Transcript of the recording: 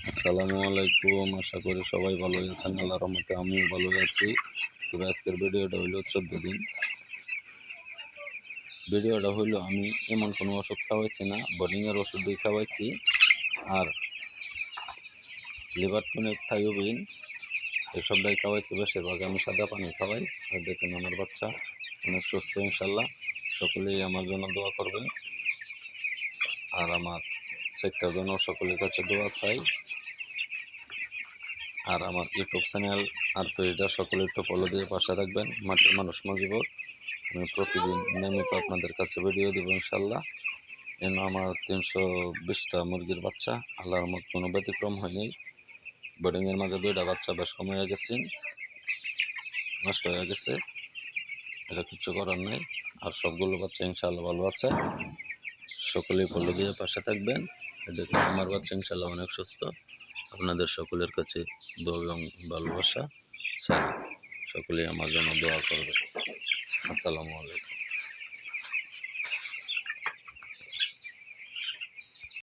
আসসালামু আলাইকুম। আশা করি সবাই ভালো আছেন। আল্লাহর রহমতে আমিও ভালো আছি। তবে আজকের ভিডিওটা হইল 14 দিন। ভিডিওটা হইল আমি এমন কোনো ওষুধ খাওয়াইছি না, বোর্ডিংয়ের ওষুধই খাওয়াইছি। আর লিভার টনিক, থাইওবিন এসবটাই খাওয়াইছি। বেশিরভাগ আমি সাদা পানি খাওয়াই। আর দেখুন আমার বাচ্চা অনেক সুস্থ ইনশাল্লাহ। সকলেই আমার জন্য দোয়া করবেন। আর আমার সেক্টর জন্য সকলের কাছে দোয়া চাই। আর আমার ইউটিউব চ্যানেল আর পেজটা সকলে একটু ফলো দিয়ে পাশে রাখবেন। মাটির মানুষ মজিবর আমি প্রতিদিন নিয়মিত আপনাদের কাছে ভিডিও দেবো ইনশাল্লাহ। এন আমার 320টা মুরগির বাচ্চা, আল্লাহর মত কোনো ব্যতিক্রম হয়নি। বোর্ডিংয়ের মাঝে 2টা বাচ্চা বেশ কম হয়ে গেছে, নষ্ট হয়ে গেছে, এটা কিচ্ছু করার নেই। আর সবগুলো বাচ্চা ইনশাল্লাহ ভালো আছে। সকলেই ফলো দিয়ে পাশে থাকবেন। দেখুন আমার বাচ্চা ইনশাল্লাহ অনেক সুস্থ। আপনাদের সকলের কাছে দোয়া এবং ভালোবাসা চাই। সকলেই আমার জন্য দোয়া করবে। আসসালামু আলাইকুম।